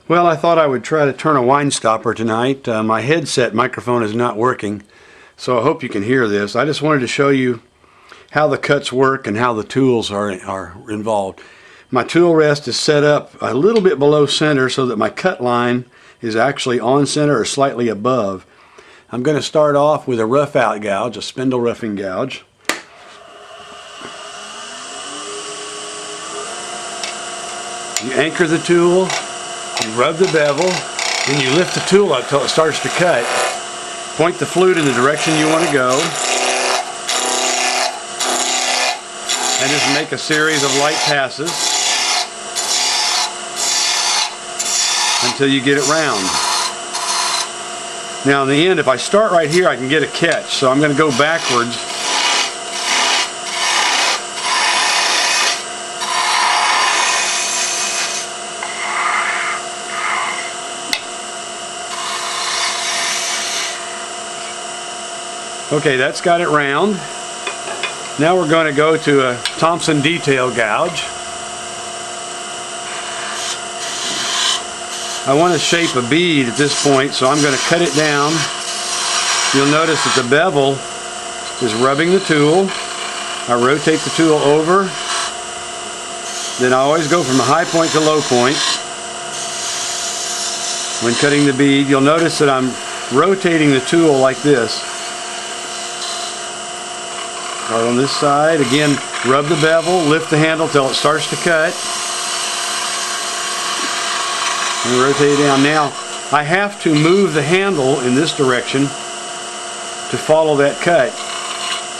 Well, I thought I would try to turn a wine stopper tonight. My headset microphone is not working, so I hope you can hear this. I just wanted to show you how the cuts work and how the tools are involved. My tool rest is set up a little bit below center so that my cut line is actually on center or slightly above. I'm going to start off with a rough out gouge, a spindle roughing gouge. You anchor the tool, you rub the bevel, then you lift the tool up until it starts to cut. Point the flute in the direction you want to go, and just make a series of light passes until you get it round. Now in the end, if I start right here, I can get a catch, so I'm going to go backwards. Okay, that's got it round. Now we're going to go to a Thompson detail gouge. I want to shape a bead at this point, so I'm going to cut it down. You'll notice that the bevel is rubbing the tool. I rotate the tool over. Then I always go from a high point to low point. When cutting the bead, you'll notice that I'm rotating the tool like this. Start on this side. Again, rub the bevel, lift the handle till it starts to cut. And rotate it down. Now, I have to move the handle in this direction to follow that cut.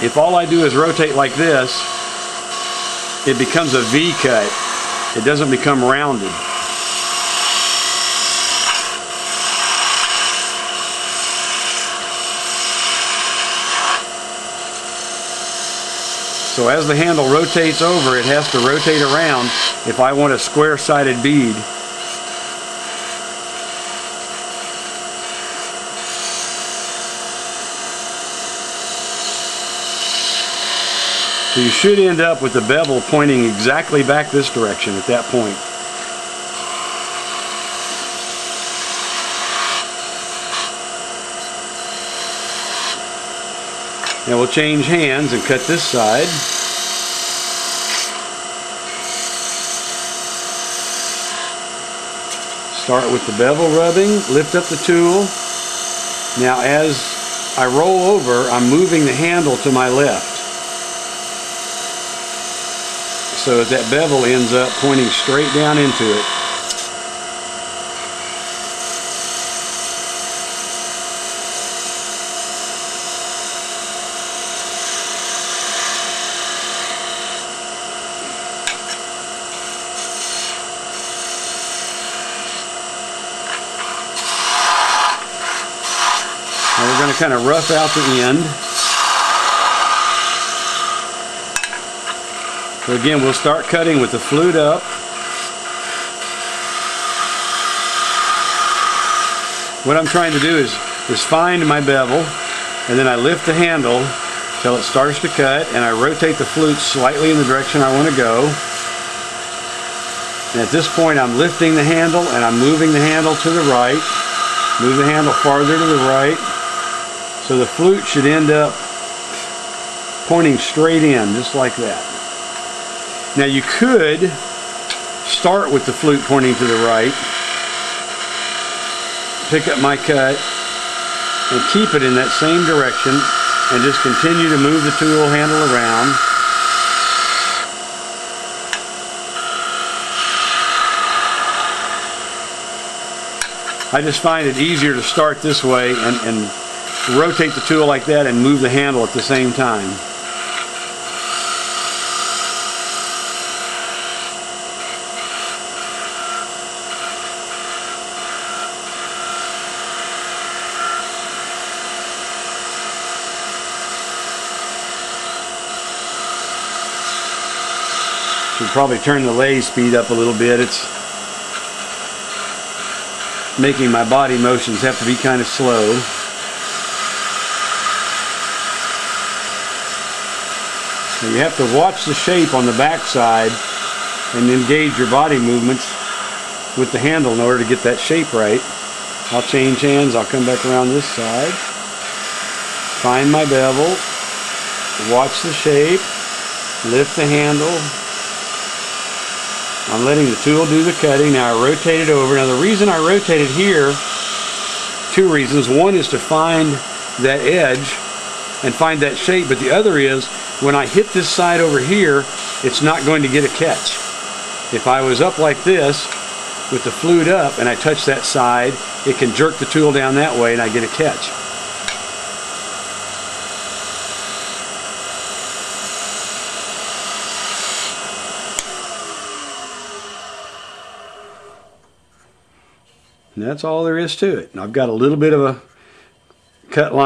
If all I do is rotate like this, it becomes a V cut. It doesn't become rounded. So as the handle rotates over, it has to rotate around if I want a square-sided bead. So you should end up with the bevel pointing exactly back this direction at that point. Now we'll change hands and cut this side. Start with the bevel rubbing, lift up the tool. Now as I roll over, I'm moving the handle to my left, so that bevel ends up pointing straight down into it. Now we're going to kind of rough out the end. So again, we'll start cutting with the flute up. What I'm trying to do is find my bevel, and then I lift the handle till it starts to cut, and I rotate the flute slightly in the direction I want to go. And at this point, I'm lifting the handle and I'm moving the handle to the right. Move the handle farther to the right. So the flute should end up pointing straight in, just like that. Now you could start with the flute pointing to the right, pick up my cut, and keep it in that same direction, and just continue to move the tool handle around. I just find it easier to start this way and rotate the tool like that and move the handle at the same time. Should probably turn the lathe speed up a little bit. It's making my body motions have to be kind of slow. So you have to watch the shape on the back side and engage your body movements with the handle in order to get that shape right. I'll change hands, I'll come back around this side, find my bevel, watch the shape, lift the handle. I'm letting the tool do the cutting. Now I rotate it over. Now the reason I rotate it here, two reasons. One is to find that edge and find that shape, but the other is when I hit this side over here, it's not going to get a catch. If I was up like this with the flute up and I touch that side, it can jerk the tool down that way and I get a catch. And that's all there is to it. And I've got a little bit of a cut line